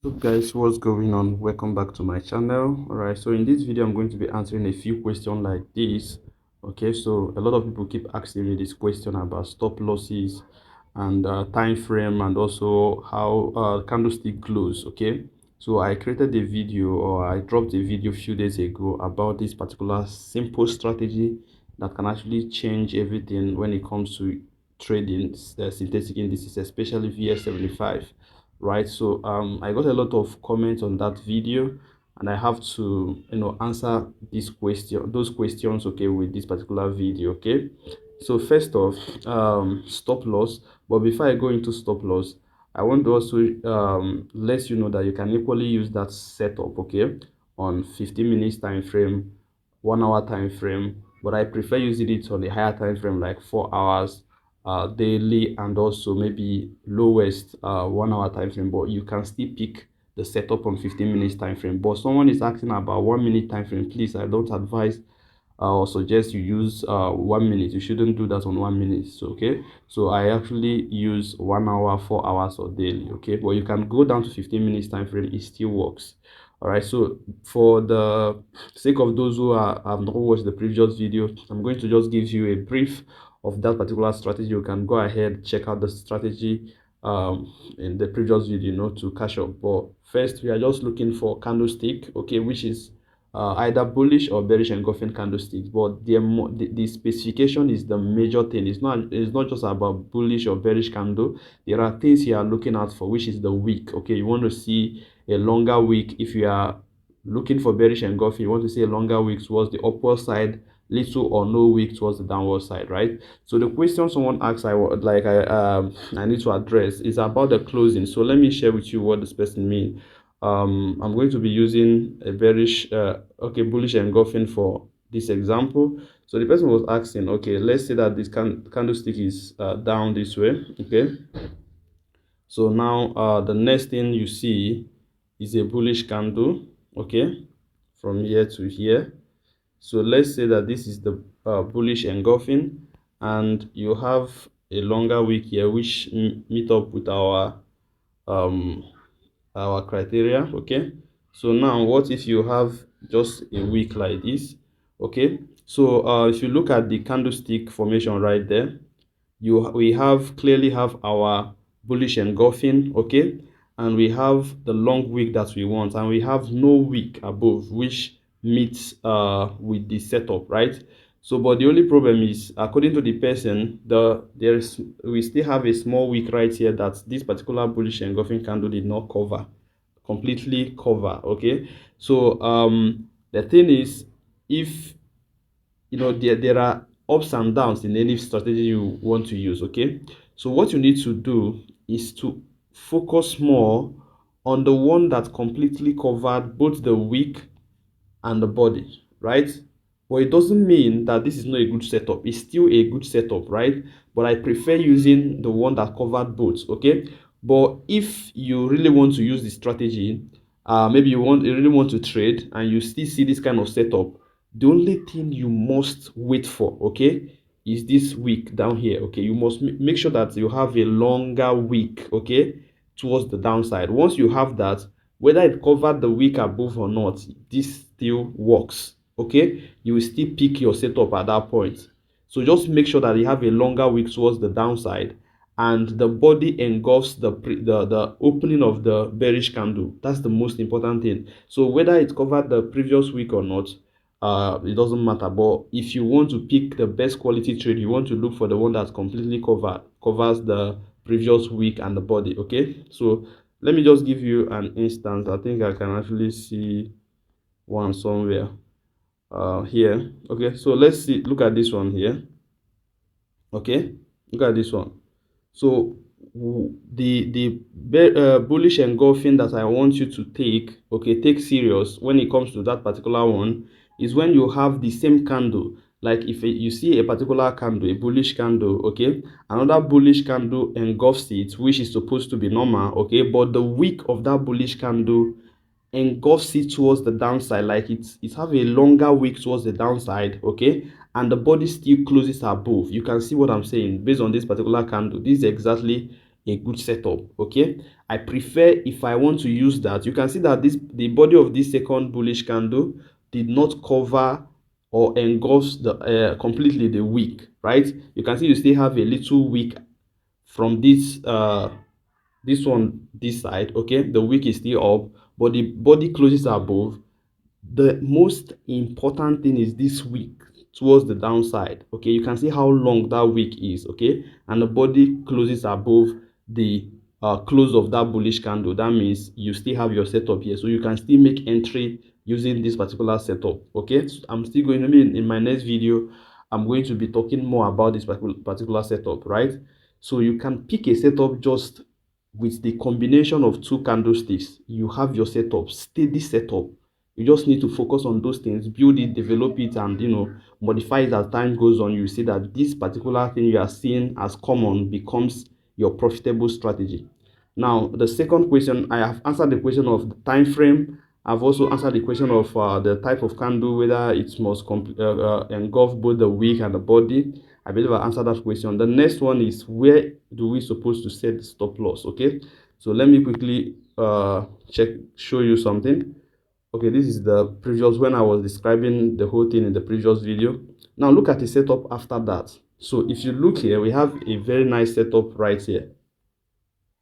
So guys, what's going on? Welcome back to my channel. All right, so in this video I'm going to be answering a few questions like this. Okay, so a lot of people keep asking me this question about stop losses and time frame, and also how candlestick close. Okay, so I created a video, or I dropped a video a few days ago about this particular simple strategy that can actually change everything when it comes to trading synthetic indices, especially VIX75. Right, so I got a lot of comments on that video, and I have to answer those questions, okay, with this particular video. Okay, so first off, stop loss. But before I go into stop loss, I want to also let you know that you can equally use that setup, okay, on 15 minutes time frame, 1 hour time frame, but I prefer using it on a higher time frame like 4 hours daily, and also maybe lowest 1 hour time frame. But you can still pick the setup on 15 minutes time frame. But someone is asking about 1 minute time frame. Please, I don't advise or suggest you use 1 minute. You shouldn't do that on 1 minute. So okay, so I actually use 1 hour, 4 hours or daily. Okay, but you can go down to 15 minutes time frame, it still works. All right, so for the sake of those who have not watched the previous video, I'm going to just give you a brief of that particular strategy. You can go ahead, check out the strategy in the previous video, to catch up. But first, we are just looking for candlestick, okay, which is either bullish or bearish engulfing candlesticks. But the specification is the major thing. It's not just about bullish or bearish candle. There are things you are looking out for, which is the wick. Okay, you want to see a longer wick. If you are looking for bearish engulfing, you want to see a longer wick towards the upward side, little or no wick towards the downward side, right? So the question someone asked, I need to address, is about the closing. So let me share with you what this person means. I'm going to be using a bearish bullish engulfing for this example. So the person was asking, okay, let's say that this candlestick is down this way. Okay, so now the next thing you see is a bullish candle, okay, from here to here. So let's say that this is the bullish engulfing, and you have a longer wick here which meet up with um our criteria. Okay, so now what if you have just a wick like this? Okay, so if you look at the candlestick formation right there, we clearly have our bullish engulfing, okay, and we have the long wick that we want, and we have no wick above which meets with the setup, right? So but the only problem is, according to the person, we still have a small wick right here that this particular bullish engulfing candle did not completely cover. Okay, so the thing is, if there are ups and downs in any strategy you want to use. Okay, so what you need to do is to focus more on the one that completely covered both the wick and the body, right? But it doesn't mean that this is not a good setup. It's still a good setup, right? But I prefer using the one that covered both. Okay, but if you really want to use the strategy, maybe you really want to trade and you still see this kind of setup, the only thing you must wait for, okay, is this wick down here. Okay, you must make sure that you have a longer wick, okay, towards the downside. Once you have that, whether it covered the wick above or not, this still works. Okay, you will still pick your setup at that point. So just make sure that you have a longer wick towards the downside, and the body engulfs the opening of the bearish candle. That's the most important thing. So whether it covered the previous week or not, it doesn't matter. But if you want to pick the best quality trade, you want to look for the one that's completely covers the previous week and the body. Okay, so let me just give you an instance. I think I can actually see one somewhere here. Okay, so let's see, look at this one here. Okay, look at this one. So the bullish engulfing that I want you to take serious when it comes to that particular one, is when you have the same candle. Like if you see a particular candle, a bullish candle, okay, another bullish candle engulfs it, which is supposed to be normal, okay, but the wick of that bullish candle engulfs it towards the downside, like it have a longer wick towards the downside, okay, and the body still closes above. You can see what I'm saying based on this particular candle. This is exactly a good setup. Okay, I prefer, if I want to use that, you can see that the body of this second bullish candle did not cover or engulfs the completely the wick, right? You can see you still have a little wick from this one, this side. Okay, the wick is still up, but the body closes above. The most important thing is this wick towards the downside. Okay, you can see how long that wick is. Okay, and the body closes above the close of that bullish candle. That means you still have your setup here, so you can still make entry using this particular setup. Okay, so I'm still going to be in my next video, I'm going to be talking more about this particular setup, right? So you can pick a setup just with the combination of two candlesticks. You have your setup, steady setup. You just need to focus on those things, build it, develop it, and modify it as time goes on. You see that this particular thing you are seeing as common becomes your profitable strategy. Now, the second question, I have answered the question of the time frame. I've also answered the question of the type of candle, whether it must engulf both the wick and the body. I believe I answered that question. The next one is, where do we supposed to set the stop loss? Okay, so let me quickly show you something. Okay, this is the previous, when I was describing the whole thing in the previous video. Now look at the setup after that. So if you look here, we have a very nice setup right here.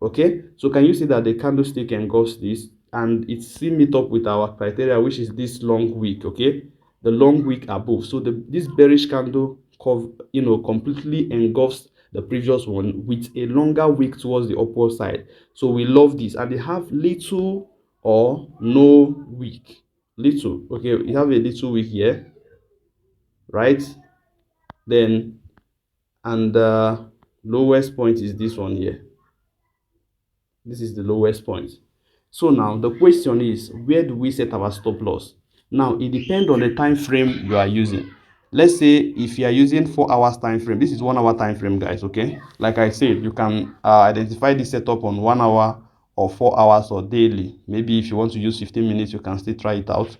Okay, so can you see that the candlestick engulfs this and it still meet up with our criteria, which is this long wick? Okay, the long wick above. So this bearish candle completely engulfs the previous one with a longer wick towards the upward side. So we love this, and they have little or no wick. Little. Okay, we have a little wick here, right? Then, and the lowest point is this one here. This is the lowest point. So now the question is, where do we set our stop loss? Now it depends on the time frame you are using. Let's say if you are using 4 hours time frame, this is 1 hour time frame, guys. Okay, like I said, you can identify this setup on 1 hour or 4 hours or daily. Maybe if you want to use 15 minutes, you can still try it out.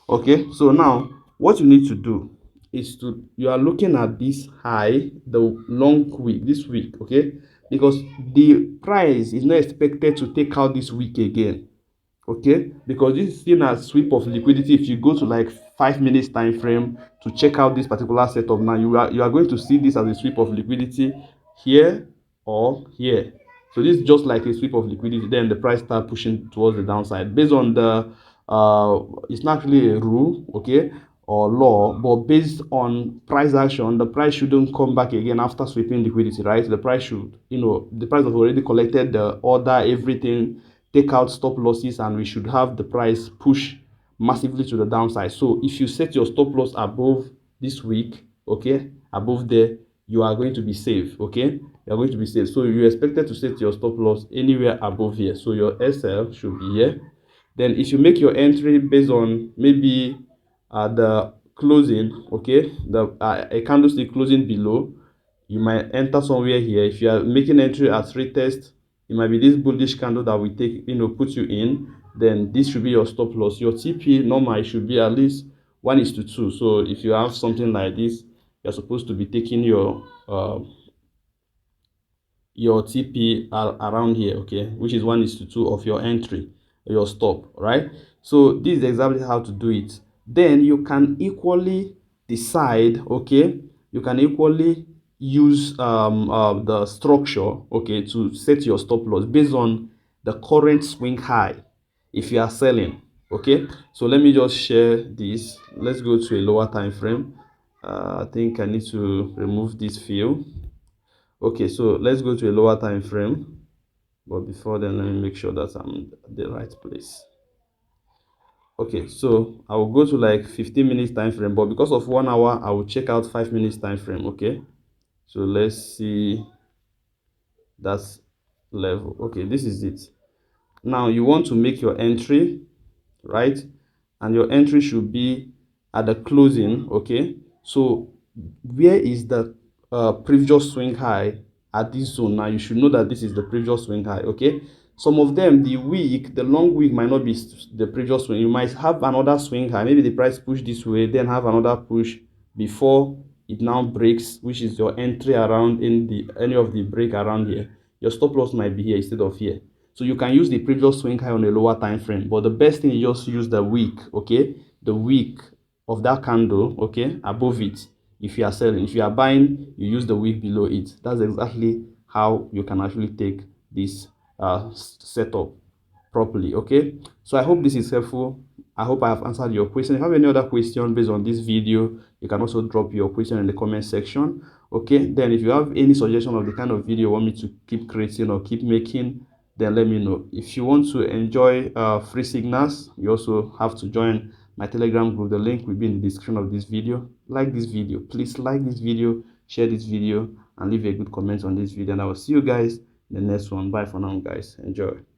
Okay, so now what you need to do is you are looking at this high, the long week, this week. Okay, because the price is not expected to take out this week again. Okay, because this is seen as sweep of liquidity. If you go to like 5 minutes time frame to check out this particular setup, now you are going to see this as a sweep of liquidity here or here. So this is just like a sweep of liquidity. Then the price start pushing towards the downside based on the it's not really a rule, okay, or law, but based on price action, the price shouldn't come back again after sweeping liquidity, right? The price should, the price have already collected the order, everything, take out stop losses, and we should have the price push massively to the downside. So if you set your stop loss above this week, okay, above there, you are going to be safe. Okay, you are going to be safe. So you expected to set your stop loss anywhere above here. So your SL should be here. Then if you make your entry based on maybe the closing, okay, the a candlestick closing below, you might enter somewhere here. If you are making entry at retest, it might be this bullish candle that we take, put you in. Then this should be your stop loss. Your TP normal should be at least 1:2. So if you have something like this, you're supposed to be taking your TP around here, okay, which is 1:2 of your entry, your stop, right? So this is exactly how to do it. Then you can equally decide, okay, you can equally use the structure, okay, to set your stop loss based on the current swing high if you are selling. Okay, so let me just share this. Let's go to a lower time frame. I think I need to remove this field. Okay, so let's go to a lower time frame, but before then, let me make sure that I'm at the right place. Okay, so I will go to like 15 minutes time frame, but because of 1 hour, I will check out 5 minutes time frame. Okay, so let's see that level. Okay, this is it. Now you want to make your entry, right? And your entry should be at the closing. Okay, so where is the previous swing high at this zone? Now you should know that this is the previous swing high. Okay, some of them, the long week might not be the previous swing. You might have another swing high, maybe the price push this way, then have another push before it now breaks, which is your entry around in the any of the break around here. your stop loss might be here instead of here. So you can use the previous swing high on a lower time frame, but the best thing is just use the wick, okay, the wick of that candle, okay, above it. If you are selling, if you are buying, you use the wick below it. That's exactly how you can actually take this setup properly. Okay, so I hope this is helpful. I hope I have answered your question. If you have any other question based on this video, you can also drop your question in the comment section. Okay, then if you have any suggestion of the kind of video you want me to keep creating or keep making, then let me know. If you want to enjoy free signals, you also have to join my Telegram group. The link will be in the description of this video. Like this video, please like this video, share this video, and leave a good comment on this video. And I will see you guys in the next one. Bye for now, guys. Enjoy.